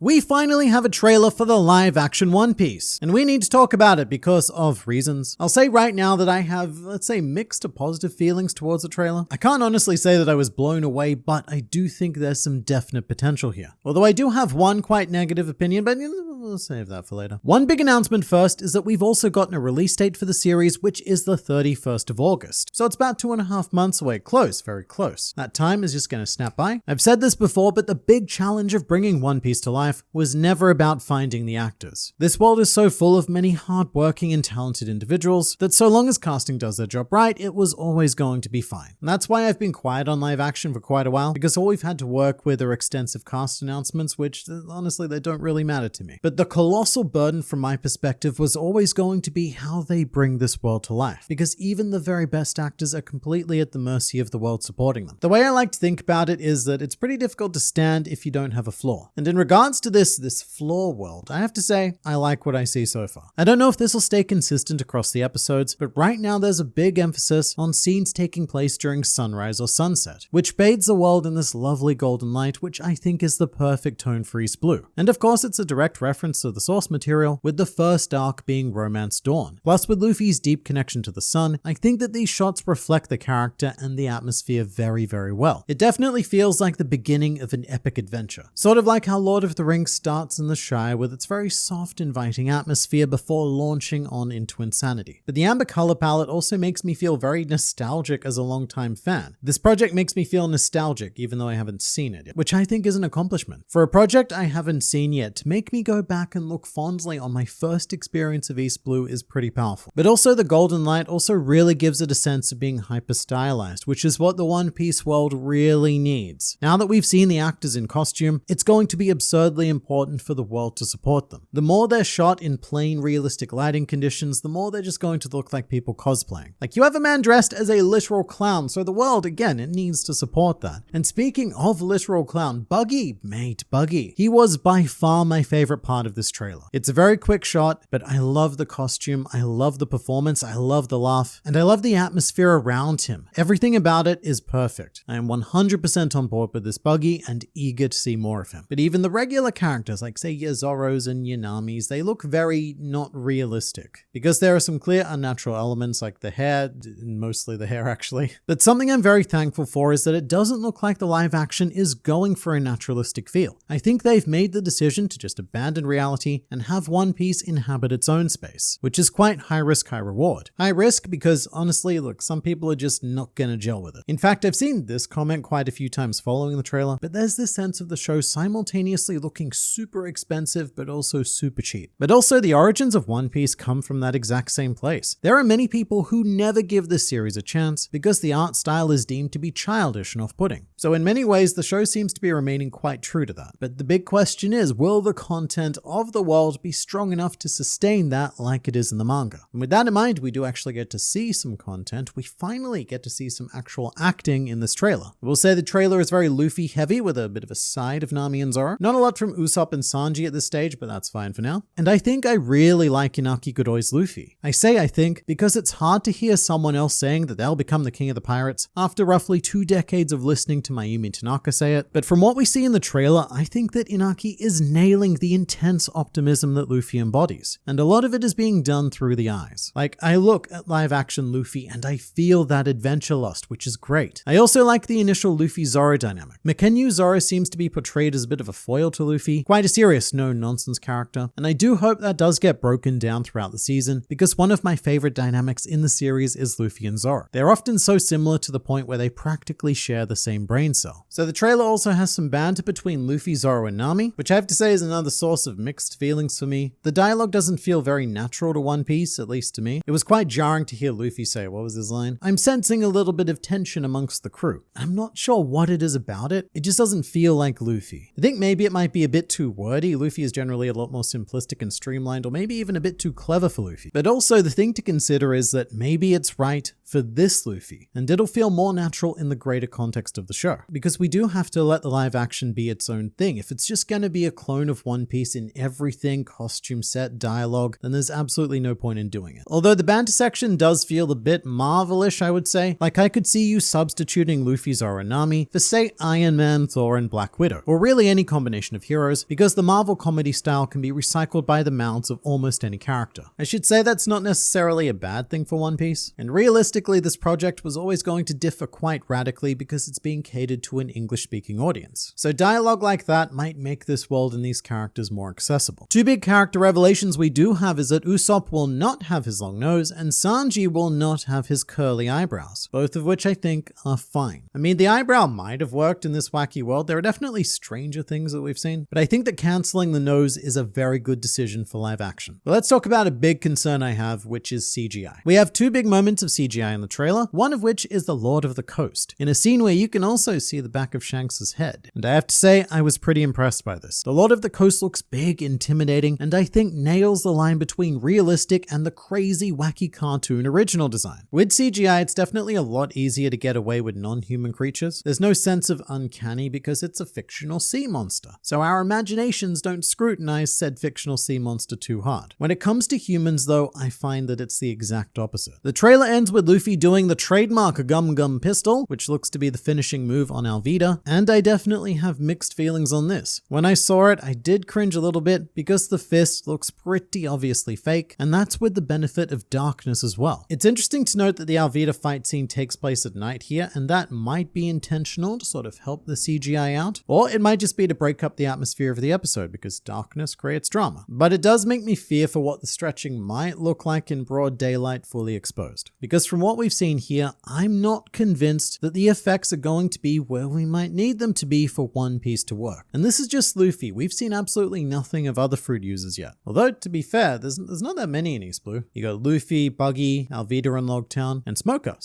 We finally have a trailer for the live-action One Piece, and we need to talk about it because of reasons. I'll say right now that I have, let's say, mixed to positive feelings towards the trailer. I can't honestly say that I was blown away, but I do think there's some definite potential here. Although I do have one quite negative opinion, but we'll save that for later. One big announcement first is that we've also gotten a release date for the series, which is the 31st of August. So it's about 2.5 months away. Close, very close. That time is just going to snap by. I've said this before, but the big challenge of bringing One Piece to life was never about finding the actors. This world is so full of many hardworking and talented individuals that so long as casting does their job right, it was always going to be fine. And that's why I've been quiet on live action for quite a while, because all we've had to work with are extensive cast announcements, which honestly, they don't really matter to me. But the colossal burden from my perspective was always going to be how they bring this world to life, because even the very best actors are completely at the mercy of the world supporting them. The way I like to think about it is that it's pretty difficult to stand if you don't have a flaw. And in regards to this flaw world, I have to say, I like what I see so far. I don't know if this will stay consistent across the episodes, but right now there's a big emphasis on scenes taking place during sunrise or sunset, which bathes the world in this lovely golden light, which I think is the perfect tone for East Blue. And of course, it's a direct reference to the source material, with the first arc being Romance Dawn. Plus, with Luffy's deep connection to the sun, I think that these shots reflect the character and the atmosphere very, very well. It definitely feels like the beginning of an epic adventure. Sort of like how Lord of the Rings starts in the Shire with its very soft, inviting atmosphere before launching on into insanity. But the amber color palette also makes me feel very nostalgic as a longtime fan. This project makes me feel nostalgic even though I haven't seen it yet, which I think is an accomplishment. For a project I haven't seen yet, to make me go back and look fondly on my first experience of East Blue is pretty powerful. But also the golden light also really gives it a sense of being hyper stylized, which is what the One Piece world really needs. Now that we've seen the actors in costume, it's going to be absurdly important for the world to support them. The more they're shot in plain realistic lighting conditions, the more they're just going to look like people cosplaying. Like, you have a man dressed as a literal clown, so the world, again, it needs to support that. And speaking of literal clown, Buggy, mate, Buggy. He was by far my favorite part of this trailer. It's a very quick shot, but I love the costume, I love the performance, I love the laugh, and I love the atmosphere around him. Everything about it is perfect. I am 100% on board with this Buggy and eager to see more of him. But even the regular characters, like say your Zoros and your Namis, they look very not realistic, because there are some clear unnatural elements like the hair, mostly the hair actually. But something I'm very thankful for is that it doesn't look like the live action is going for a naturalistic feel. I think they've made the decision to just abandon reality and have One Piece inhabit its own space, which is quite high risk, high reward. High risk because honestly, look, some people are just not gonna gel with it. In fact, I've seen this comment quite a few times following the trailer, but there's this sense of the show simultaneously looking super expensive but also super cheap. But also the origins of One Piece come from that exact same place. There are many people who never give this series a chance because the art style is deemed to be childish and off-putting. So in many ways, the show seems to be remaining quite true to that. But the big question is, will the content of the world be strong enough to sustain that like it is in the manga? And with that in mind, we do actually get to see some content. We finally get to see some actual acting in this trailer. I will say the trailer is very Luffy heavy with a bit of a side of Nami and Zoro. Not a lot from Usopp and Sanji at this stage, but that's fine for now. And I think I really like Inaki Godoy's Luffy. I say I think because it's hard to hear someone else saying that they'll become the king of the pirates after roughly 2 decades of listening to Mayumi Tanaka say it. But from what we see in the trailer, I think that Inaki is nailing the intense optimism that Luffy embodies. And a lot of it is being done through the eyes. Like, I look at live action Luffy and I feel that adventure lust, which is great. I also like the initial Luffy-Zoro dynamic. Makenyu Zoro seems to be portrayed as a bit of a foil to Luffy, quite a serious no-nonsense character, and I do hope that does get broken down throughout the season, because one of my favorite dynamics in the series is Luffy and Zoro. They're often so similar to the point where they practically share the same brain cell. So the trailer also has some banter between Luffy, Zoro, and Nami, which I have to say is another source of mixed feelings for me. The dialogue doesn't feel very natural to One Piece, at least to me. It was quite jarring to hear Luffy say, what was his line? I'm sensing a little bit of tension amongst the crew. I'm not sure what it is about it. It just doesn't feel like Luffy. I think maybe it might be a bit too wordy. Luffy is generally a lot more simplistic and streamlined, or maybe even a bit too clever for Luffy. But also the thing to consider is that maybe it's right for this Luffy, and it'll feel more natural in the greater context of the show. Because we do have to let the live action be its own thing. If it's just going to be a clone of One Piece in in everything, costume set, dialogue, then there's absolutely no point in doing it. Although the banter section does feel a bit Marvel-ish, I would say. Like, I could see you substituting Luffy, Zoro, and Nami for, say, Iron Man, Thor, and Black Widow, or really any combination of heroes, because the Marvel comedy style can be recycled by the mouths of almost any character. I should say that's not necessarily a bad thing for One Piece, and realistically this project was always going to differ quite radically because it's being catered to an English-speaking audience. So dialogue like that might make this world and these characters more accessible. Two big character revelations we do have is that Usopp will not have his long nose and Sanji will not have his curly eyebrows, both of which I think are fine. I mean, the eyebrow might have worked in this wacky world. There are definitely stranger things that we've seen, but I think that cancelling the nose is a very good decision for live action. But let's talk about a big concern I have, which is CGI. We have two big moments of CGI in the trailer, one of which is the Lord of the Coast, in a scene where you can also see the back of Shanks' head. And I have to say, I was pretty impressed by this. The Lord of the Coast looks big, intimidating, and I think nails the line between realistic and the crazy, wacky cartoon original design. With CGI, it's definitely a lot easier to get away with non-human creatures. There's no sense of uncanny because it's a fictional sea monster, so our imaginations don't scrutinize said fictional sea monster too hard. When it comes to humans though, I find that it's the exact opposite. The trailer ends with Luffy doing the trademark Gum Gum pistol, which looks to be the finishing move on Alvida, and I definitely have mixed feelings on this. When I saw it, I did cringe a little bit because the fist looks pretty obviously fake, and that's with the benefit of darkness as well. It's interesting to note that the Alvida fight scene takes place at night here, and that might be intentional to sort of help the CGI out, or it might just be to break up the atmosphere of the episode because darkness creates drama. But it does make me fear for what the stretching might look like in broad daylight fully exposed. Because from what we've seen here, I'm not convinced that the effects are going to be where we might need them to be for One Piece to work. And this is just Luffy. We've seen absolutely nothing of other fruit users yet. Although, to be fair, there's not that many in East Blue. You got Luffy, Buggy, Alvida and Logtown, and Smoker.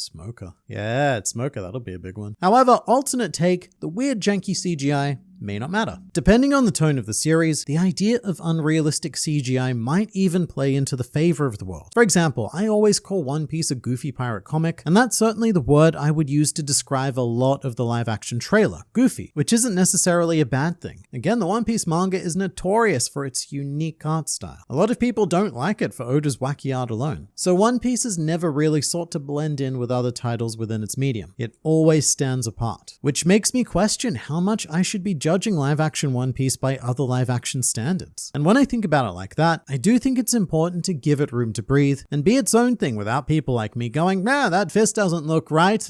Yeah, it's Smoker. That'll be a big one. However, alternate take, the weird janky CGI may not matter. Depending on the tone of the series, the idea of unrealistic CGI might even play into the favor of the world. For example, I always call One Piece a goofy pirate comic, and that's certainly the word I would use to describe a lot of the live action trailer, goofy, which isn't necessarily a bad thing. Again, the One Piece manga is notorious for its unique art style. A lot of people don't like it for Oda's wacky art alone. So One Piece has never really sought to blend in with other titles within its medium. It always stands apart, which makes me question how much I should be judging live action One Piece by other live action standards. And when I think about it like that, I do think it's important to give it room to breathe and be its own thing without people like me going, nah, that fist doesn't look right,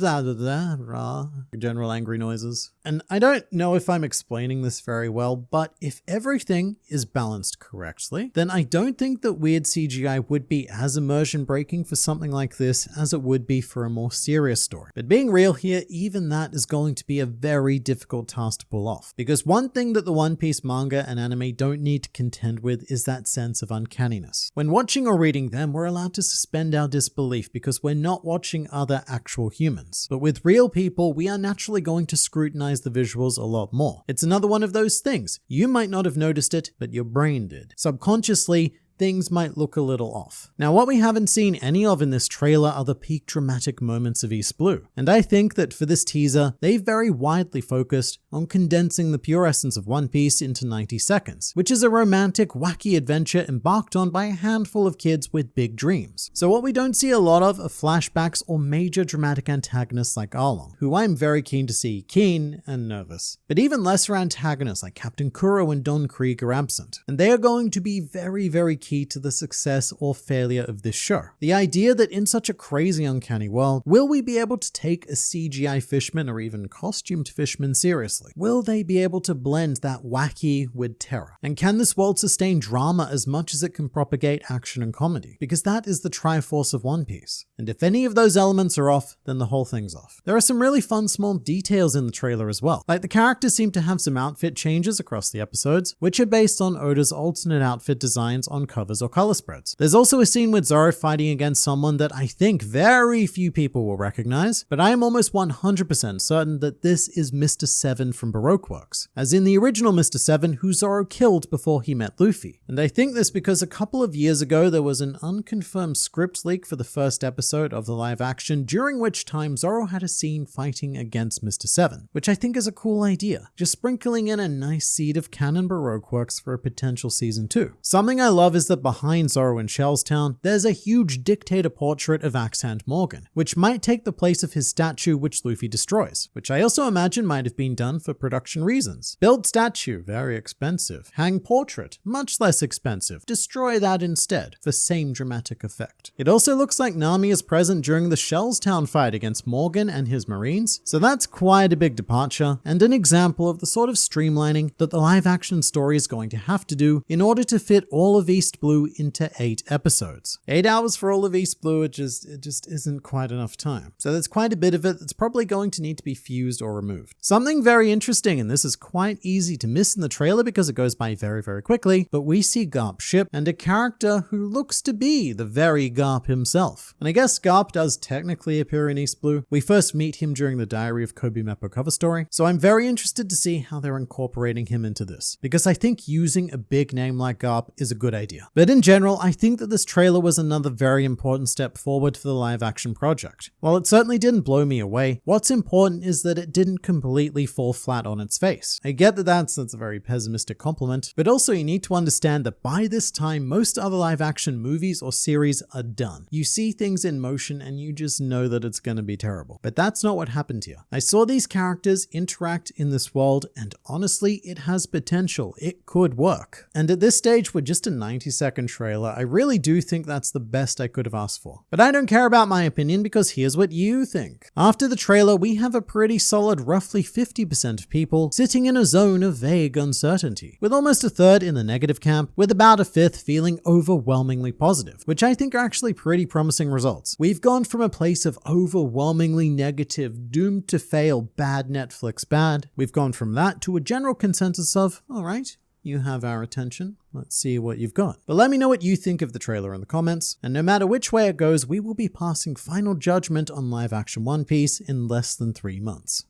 general angry noises. And I don't know if I'm explaining this very well, but if everything is balanced correctly, then I don't think that weird CGI would be as immersion breaking for something like this as it would be for a more serious story. But being real here, even that is going to be a very difficult task to pull off. Because one thing that the One Piece manga and anime don't need to contend with is that sense of uncanniness. When watching or reading them, we're allowed to suspend our disbelief because we're not watching other actual humans. But with real people, we are naturally going to scrutinize the visuals a lot more. It's another one of those things. You might not have noticed it, but your brain did. Subconsciously, things might look a little off. Now, what we haven't seen any of in this trailer are the peak dramatic moments of East Blue. And I think that for this teaser, they very widely focused on condensing the pure essence of One Piece into 90 seconds, which is a romantic, wacky adventure embarked on by a handful of kids with big dreams. So what we don't see a lot of are flashbacks or major dramatic antagonists like Arlong, who I'm very keen to see keen and nervous. But even lesser antagonists like Captain Kuro and Don Krieg are absent. And they are going to be very, very key to the success or failure of this show. The idea that in such a crazy uncanny world, will we be able to take a CGI fishman or even costumed fishman seriously? Will they be able to blend that wacky with terror? And can this world sustain drama as much as it can propagate action and comedy? Because that is the Triforce of One Piece. And if any of those elements are off, then the whole thing's off. There are some really fun small details in the trailer as well. Like the characters seem to have some outfit changes across the episodes, which are based on Oda's alternate outfit designs on covers or color spreads. There's also a scene with Zoro fighting against someone that I think very few people will recognize, but I am almost 100% certain that this is Mr. 7 from Baroque Works, as in the original Mr. 7 who Zoro killed before he met Luffy. And I think this because a couple of years ago there was an unconfirmed script leak for the first episode of the live action, during which time Zoro had a scene fighting against Mr. 7, which I think is a cool idea, just sprinkling in a nice seed of canon Baroque Works for a potential season 2. Something I love is that behind Zoro in Shellstown, there's a huge dictator portrait of Axe-Hand Morgan, which might take the place of his statue which Luffy destroys, which I also imagine might have been done for production reasons. Build statue, very expensive. Hang portrait, much less expensive. Destroy that instead, for same dramatic effect. It also looks like Nami is present during the Shellstown fight against Morgan and his marines, so that's quite a big departure, and an example of the sort of streamlining that the live action story is going to have to do in order to fit all of East Blue into 8 episodes. 8 hours for all of East Blue, it just isn't quite enough time. So there's quite a bit of it that's probably going to need to be fused or removed. Something very interesting, and this is quite easy to miss in the trailer because it goes by very, very quickly, but we see Garp's ship and a character who looks to be the very Garp himself. And I guess Garp does technically appear in East Blue. We first meet him during the Diary of Kobe Meppo cover story, so I'm very interested to see how they're incorporating him into this, because I think using a big name like Garp is a good idea. But in general, I think that this trailer was another very important step forward for the live action project. While it certainly didn't blow me away, what's important is that it didn't completely fall flat on its face. I get that that's a very pessimistic compliment, but also you need to understand that by this time, most other live action movies or series are done. You see things in motion and you just know that it's going to be terrible. But that's not what happened here. I saw these characters interact in this world, and honestly, it has potential. It could work. And at this stage, with just a 90-second trailer, I really do think that's the best I could have asked for. But I don't care about my opinion, because here's what you think. After the trailer, we have a pretty solid roughly 50% of people sitting in a zone of vague uncertainty, with almost a third in the negative camp, with about a fifth feeling overwhelmingly positive, which I think are actually pretty promising results. We've gone from a place of overwhelmingly negative, doomed to fail, bad Netflix bad. We've gone from that to a general consensus of, all right, you have our attention. Let's see what you've got. But let me know what you think of the trailer in the comments, and no matter which way it goes, we will be passing final judgment on live action One Piece in less than 3 months.